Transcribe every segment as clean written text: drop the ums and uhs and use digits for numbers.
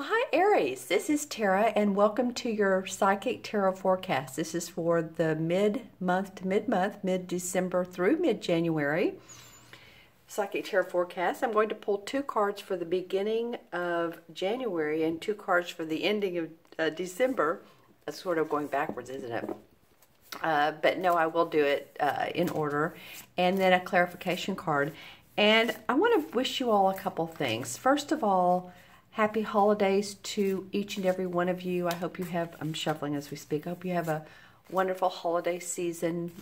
Well, hi Aries, this is Tara and welcome to your Psychic Tarot Forecast. This is for the mid-month to mid-month, mid-December through mid-January Psychic Tarot Forecast. I'm going to pull 2 cards for the beginning of January and 2 cards for the ending of December. That's sort of going backwards, isn't it? But no, I will do it in order. And then a clarification card. And I want to wish you all a couple things. First of all, happy holidays to each and every one of you. I hope you have, I'm shuffling as we speak, I hope you have a wonderful holiday season,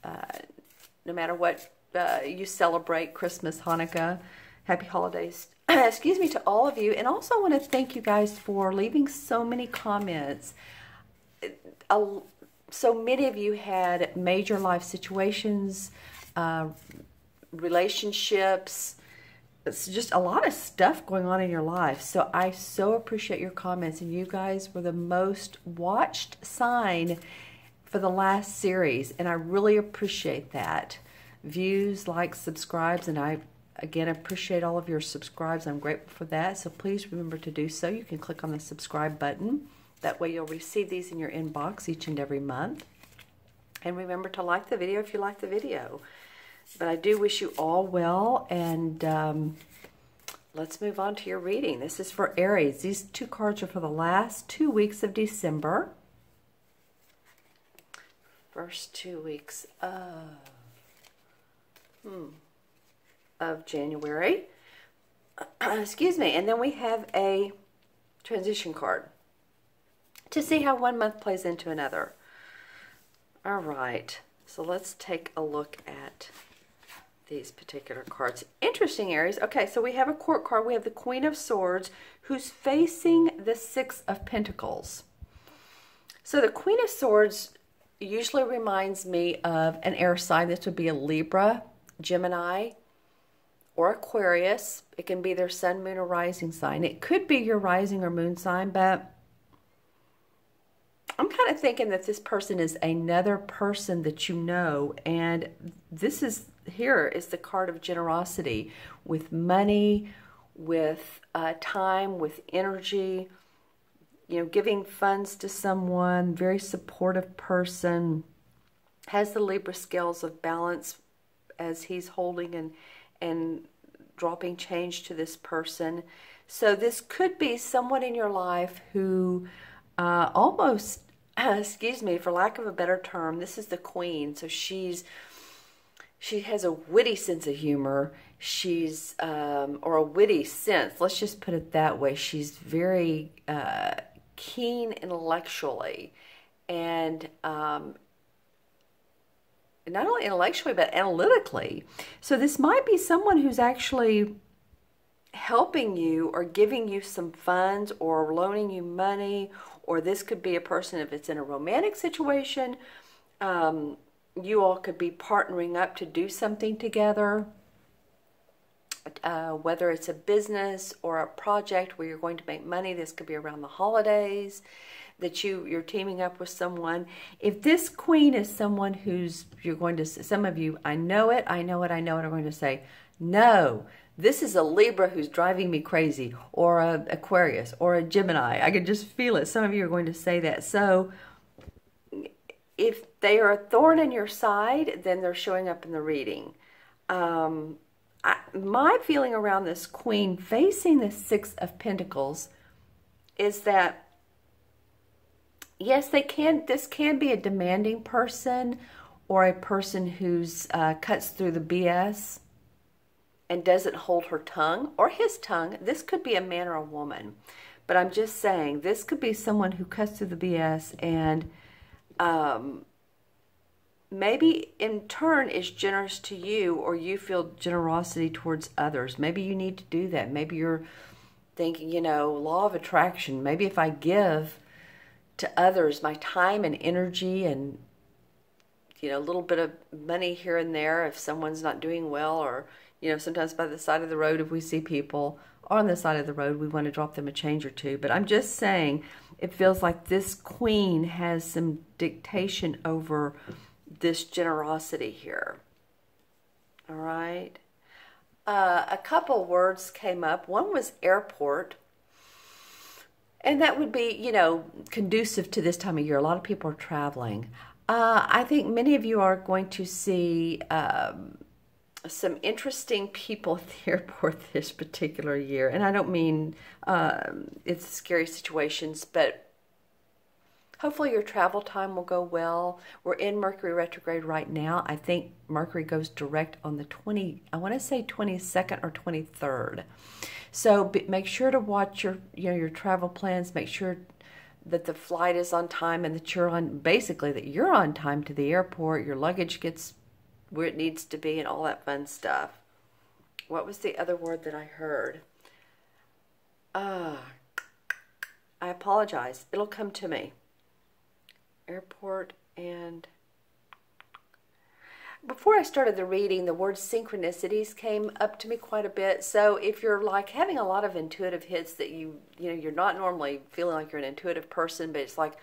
no matter what you celebrate, Christmas, Hanukkah. Happy holidays, excuse me, to all of you. And also I want to thank you guys for leaving so many comments. So many of you had major life situations, relationships, it's just a lot of stuff going on in your life. So I so appreciate your comments, and you guys were the most watched sign for the last series, and I really appreciate that. Views, likes, subscribes, and I again appreciate all of your subscribes. I'm grateful for that. So please remember to do so. You can click on the subscribe button. That way you'll receive these in your inbox each and every month. And remember to like the video if you like the video. But I do wish you all well, and let's move on to your reading. This is for Aries. These 2 cards are for the last 2 weeks of December. First 2 weeks of January. Excuse me. And then we have a transition card to see how one month plays into another. All right. So let's take a look at these particular cards. Interesting, Aries. Okay, so we have a court card. We have the Queen of Swords who's facing the 6 of Pentacles. So the Queen of Swords usually reminds me of an air sign. This would be a Libra, Gemini, or Aquarius. It can be their sun, moon, or rising sign. It could be your rising or moon sign, but I'm kind of thinking that this person is another person that you know, and this is, here is the card of generosity with money, with time, with energy, you know, giving funds to someone, very supportive person, has the Libra scales of balance as he's holding and dropping change to this person. So this could be someone in your life who almost, excuse me, for lack of a better term, this is the Queen. So she has a witty sense of humor. She's, or a witty sense, let's just put it that way. She's very keen intellectually, and not only intellectually, but analytically. So this might be someone who's actually helping you or giving you some funds or loaning you money, or this could be a person if it's in a romantic situation. You all could be partnering up to do something together, whether it's a business or a project where you're going to make money. This could be around the holidays that you're teaming up with someone. If this Queen is someone who's, you're going to, some of you, I know it, I'm going to say, no, this is a Libra who's driving me crazy, or a Aquarius, or a Gemini. I can just feel it. Some of you are going to say that. So if they are a thorn in your side, then they're showing up in the reading. My feeling around this Queen facing the 6 of Pentacles is that, yes, this can be a demanding person, or a person who's cuts through the BS and doesn't hold her tongue or his tongue. This could be a man or a woman. But I'm just saying, this could be someone who cuts through the BS and maybe in turn is generous to you, or you feel generosity towards others. Maybe you need to do that. Maybe you're thinking, you know, law of attraction. Maybe if I give to others my time and energy and, you know, a little bit of money here and there if someone's not doing well, or, you know, sometimes by the side of the road if we see people on the side of the road, we want to drop them a change or two. But I'm just saying, it feels like this Queen has some dictation over this generosity here. All right. A couple words came up. One was airport. And that would be, you know, conducive to this time of year. A lot of people are traveling. I think many of you are going to see some interesting people at the airport this particular year. And I don't mean it's scary situations, but hopefully your travel time will go well. We're in Mercury retrograde right now. I think Mercury goes direct on the 22nd or 23rd. So make sure to watch your travel plans. Make sure that the flight is on time and that you're on time to the airport. Your luggage gets where it needs to be and all that fun stuff. What was the other word that I heard? I apologize. It'll come to me. Airport and... Before I started the reading, the word synchronicities came up to me quite a bit. So if you're like having a lot of intuitive hits that you're not normally feeling like you're an intuitive person, but it's like,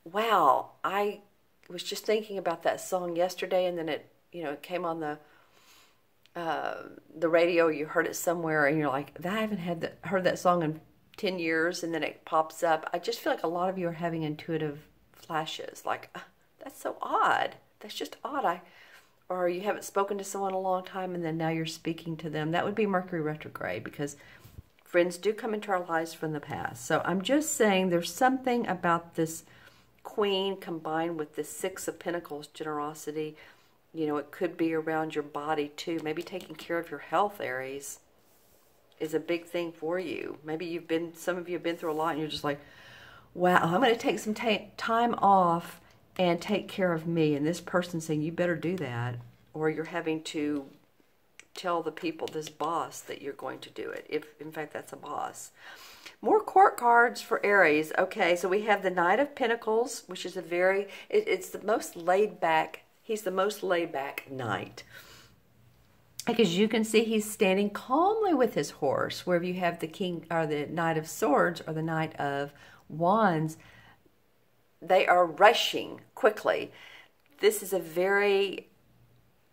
wow, I was just thinking about that song yesterday, and then it came on the radio. You heard it somewhere, and you're like, I haven't heard that song in 10 years, and then it pops up. I just feel like a lot of you are having intuitive flashes. Like, that's so odd. That's just odd. Or you haven't spoken to someone in a long time, and then now you're speaking to them. That would be Mercury retrograde, because friends do come into our lives from the past. So I'm just saying there's something about this Queen combined with the Six of Pentacles, generosity. You know, it could be around your body too. Maybe taking care of your health, Aries, is a big thing for you. Maybe some of you have been through a lot, and you're just like, wow, I'm going to take some time off and take care of me. And this person's saying, you better do that. Or you're having to tell the people, this boss, that you're going to do it. If, in fact, that's a boss. More court cards for Aries. Okay, so we have the Knight of Pentacles, which is it's the most laid back. He's the most laid back knight. Because you can see he's standing calmly with his horse. Wherever you have the King or the Knight of Swords or the Knight of Wands, they are rushing quickly. This is a very,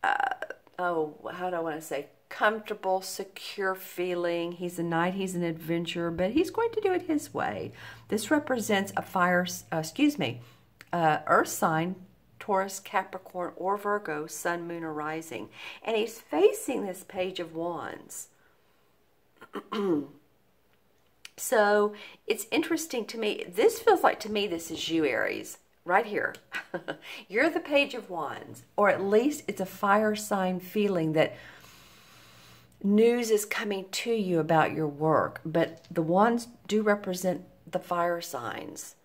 how do I want to say, comfortable, secure feeling. He's a knight, he's an adventurer, but he's going to do it his way. This represents a earth sign, Taurus, Capricorn, or Virgo, Sun, Moon, or Rising. And he's facing this Page of Wands. So it's interesting to me. This feels like, to me, this is you, Aries, right here. You're the Page of Wands, or at least it's a fire sign feeling that news is coming to you about your work. But the wands do represent the fire signs.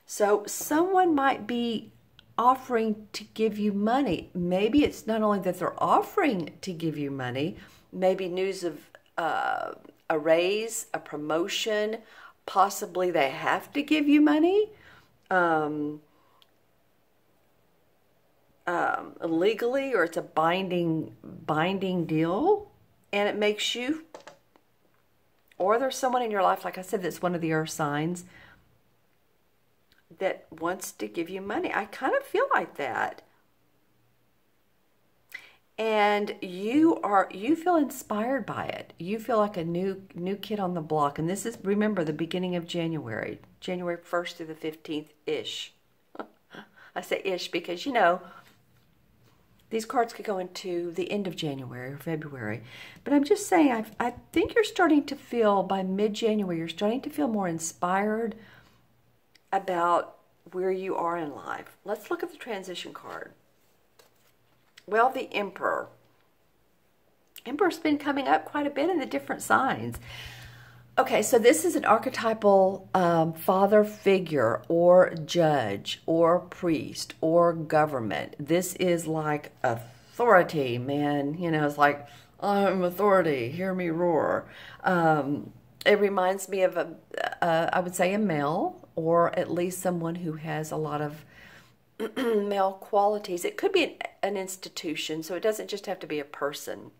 So someone might be offering to give you money. Maybe it's not only that they're offering to give you money, maybe news of a raise, a promotion, possibly they have to give you money legally, or it's a binding deal, and it makes you, or there's someone in your life, like I said, that's one of the earth signs that wants to give you money. I kind of feel like that. And you feel inspired by it. You feel like a new kid on the block. And this is, remember, the beginning of January 1st through the 15th-ish. I say ish because, you know, these cards could go into the end of January or February. But I'm just saying, I think you're starting to feel, by mid-January, you're starting to feel more inspired about where you are in life. Let's look at the transition card. Well, the Emperor. Emperor's been coming up quite a bit in the different signs. Okay, so this is an archetypal father figure or judge or priest or government. This is like authority, man. You know, it's like, I'm authority, hear me roar. It reminds me of, I would say, a male, or at least someone who has a lot of male qualities. It could be an institution, so it doesn't just have to be a person.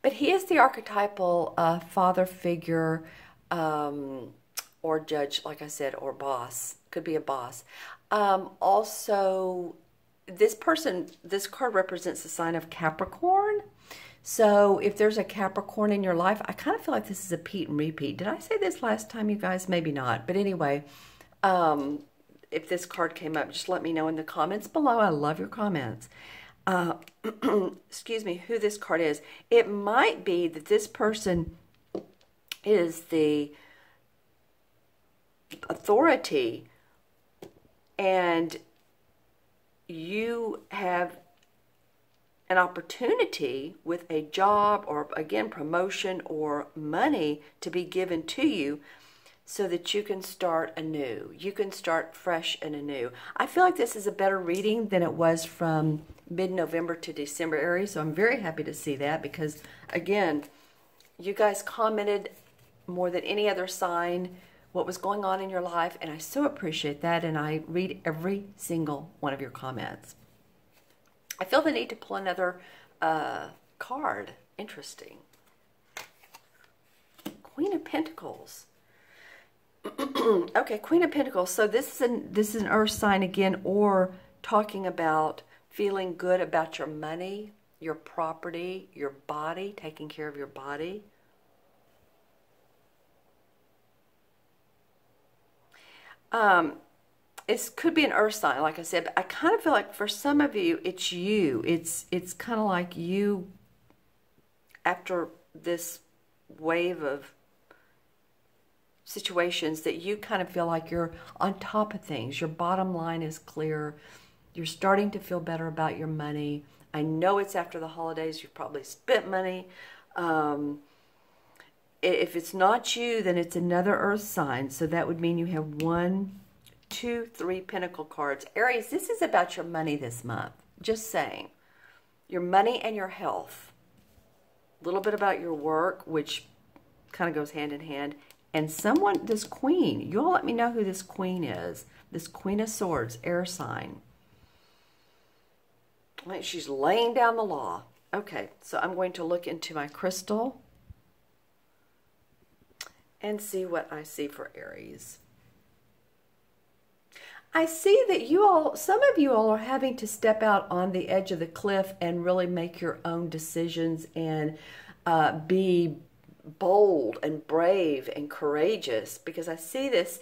But he is the archetypal father figure, or judge, like I said, or boss. Could be a boss. Also, this card represents the sign of Capricorn. So if there's a Capricorn in your life, I kind of feel like this is a Pete and repeat. Did I say this last time, you guys? Maybe not. But anyway, if this card came up, just let me know in the comments below. I love your comments. Excuse me, who this card is. It might be that this person is the authority and you have an opportunity with a job or, again, promotion or money to be given to you so that you can start anew. You can start fresh and anew. I feel like this is a better reading than it was from mid-November to December, Aries, so I'm very happy to see that because, again, you guys commented more than any other sign what was going on in your life, and I so appreciate that, and I read every single one of your comments. I feel the need to pull another card. Interesting. Queen of Pentacles. Okay, Queen of Pentacles. So this is an earth sign again, or talking about feeling good about your money, your property, your body, taking care of your body. It could be an earth sign, like I said, but I kind of feel like for some of you, it's you. It's kind of like you, after this wave of situations, that you kind of feel like you're on top of things. Your bottom line is clear. You're starting to feel better about your money. I know it's after the holidays. You've probably spent money. If it's not you, then it's another earth sign. So that would mean you have 1, 2, 3 pentacle cards. Aries, this is about your money this month. Just saying. Your money and your health. A little bit about your work, which kind of goes hand in hand. And someone, this queen, you all let me know who this queen is. This Queen of Swords, air sign. She's laying down the law. Okay, so I'm going to look into my crystal and see what I see for Aries. I see that you all, some of you all are having to step out on the edge of the cliff and really make your own decisions and be bold and brave and courageous, because I see this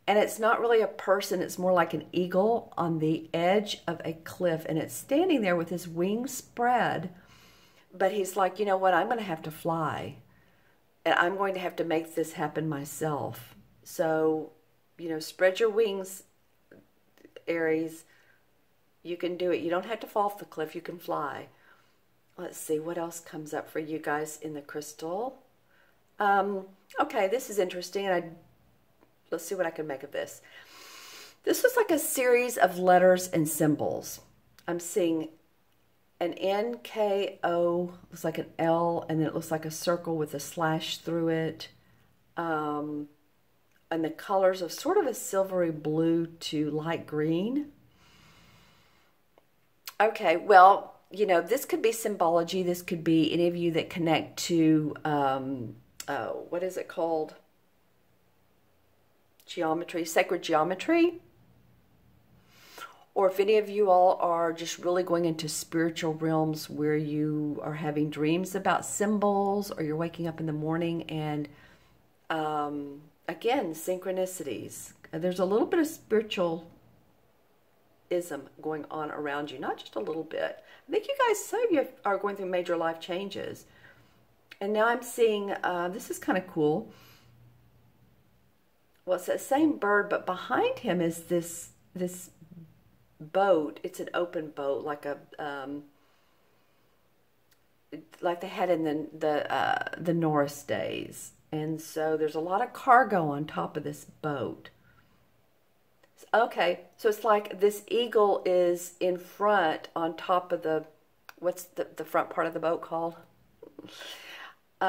and it's not really a person, it's more like an eagle on the edge of a cliff, and it's standing there with his wings spread, but he's like, you know what, I'm going to have to fly and I'm going to have to make this happen myself. So, you know, spread your wings, Aries. You can do it. You don't have to fall off the cliff. You can fly. Let's see what else comes up for you guys in the crystal. Okay, this is interesting, and let's see what I can make of this. This was like a series of letters and symbols. I'm seeing an N, K, O, looks like an L, and then it looks like a circle with a slash through it. And the colors of sort of a silvery blue to light green. Okay, well, you know, this could be symbology. This could be any of you that connect to, what is it called? Geometry, sacred geometry. Or if any of you all are just really going into spiritual realms where you are having dreams about symbols, or you're waking up in the morning and, again, synchronicities. There's a little bit of spiritualism going on around you, not just a little bit. I think you guys, some of you are going through major life changes. And now I'm seeing, this is kind of cool. Well, it's the same bird, but behind him is this boat. It's an open boat, like a like they had in the Norris days. And so there's a lot of cargo on top of this boat. Okay, so it's like this eagle is in front on top of the, what's the front part of the boat called?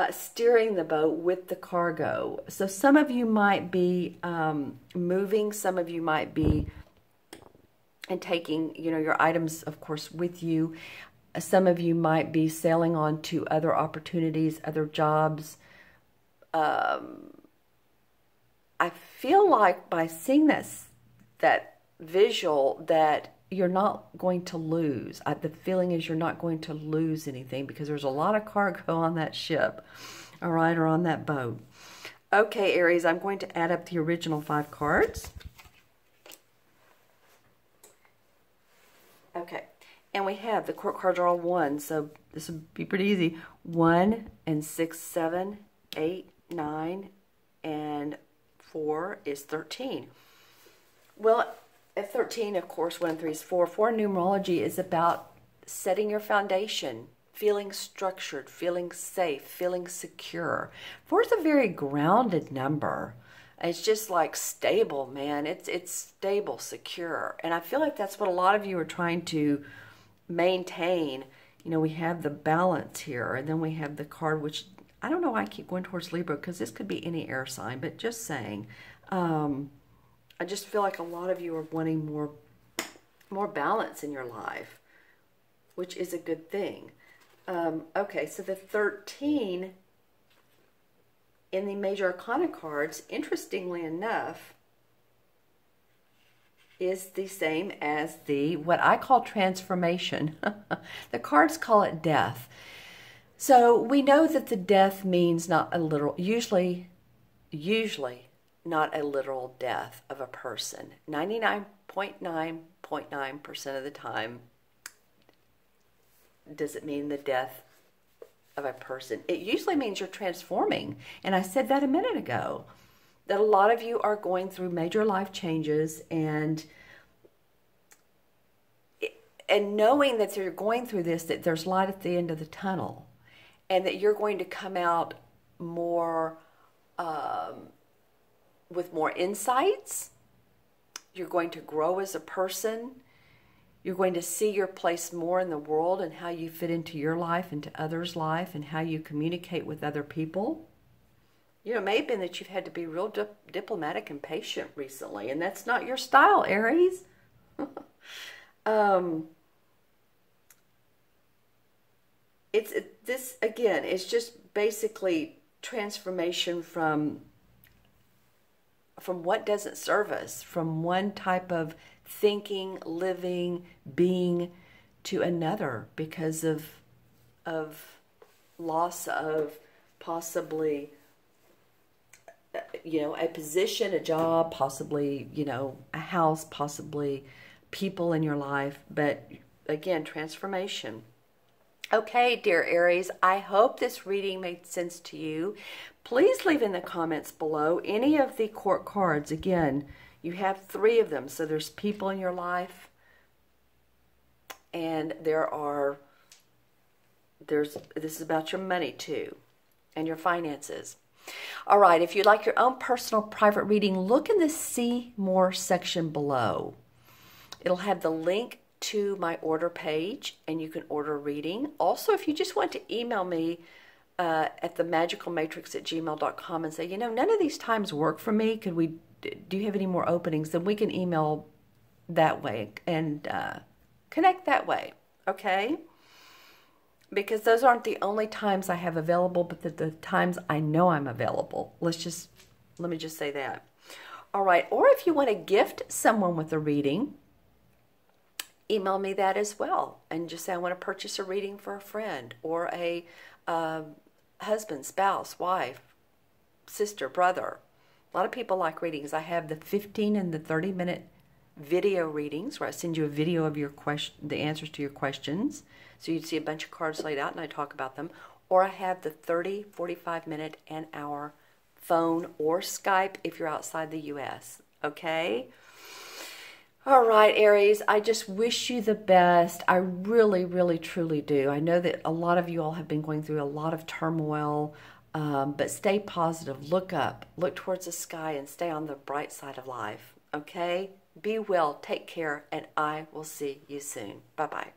Steering the boat with the cargo. So some of you might be moving, some of you might be and taking, you know, your items, of course, with you. Some of you might be sailing on to other opportunities, other jobs. I feel like by seeing that visual that you're not going to lose. The feeling is you're not going to lose anything because there's a lot of cargo on that ship, all right, or on that boat. Okay, Aries, I'm going to add up the original 5 cards. Okay, and we have the court cards are all 1, so this will be pretty easy. 1 and 6, 7, 8, 9, and 4 is 13. Well, at 13, of course, 1 and 3 is 4. 4 in numerology is about setting your foundation, feeling structured, feeling safe, feeling secure. 4 is a very grounded number. It's just like stable, man. It's stable, secure. And I feel like that's what a lot of you are trying to maintain. You know, we have the balance here, and then we have the card, which I don't know why I keep going towards Libra, because this could be any air sign, but just saying. I just feel like a lot of you are wanting more balance in your life, which is a good thing. Okay, so the 13 in the major arcana cards, interestingly enough, is the same as the what I call transformation. The cards call it death. So we know that the death means not a literal, usually not a literal death of a person. 99.9% of the time, does it mean the death of a person? It usually means you're transforming. And I said that a minute ago, that a lot of you are going through major life changes, and knowing that you're going through this, that there's light at the end of the tunnel, and that you're going to come out more with more insights. You're going to grow as a person. You're going to see your place more in the world and how you fit into your life, into others' life, and how you communicate with other people. You know, it may have been that you've had to be real diplomatic and patient recently, and that's not your style, Aries. This, again, is just basically transformation from what doesn't serve us, from one type of thinking, living, being to another because of loss of possibly, you know, a position, a job, possibly, you know, a house, possibly people in your life. But again, transformation. Okay, dear Aries, I hope this reading made sense to you. Please leave in the comments below any of the court cards. Again, you have 3 of them. So there's people in your life, and this is about your money too, and your finances. All right, if you'd like your own personal private reading, look in the See More section below. It'll have the link to my order page, and you can order a reading. Also, if you just want to email me at themagicalmatrix@gmail.com and say, you know, none of these times work for me, do you have any more openings? Then we can email that way and connect that way, okay? Because those aren't the only times I have available, but the times I know I'm available. Let me just say that. All right, or if you want to gift someone with a reading, email me that as well, and just say I want to purchase a reading for a friend or a husband, spouse, wife, sister, brother. A lot of people like readings. I have the 15 and the 30-minute video readings where I send you a video of the answers to your questions. So you'd see a bunch of cards laid out and I talk about them. Or I have the 30, 45-minute, and hour phone or Skype if you're outside the U.S. Okay? All right, Aries, I just wish you the best. I really, really, truly do. I know that a lot of you all have been going through a lot of turmoil, but stay positive. Look up. Look towards the sky and stay on the bright side of life, okay? Be well, take care, and I will see you soon. Bye-bye.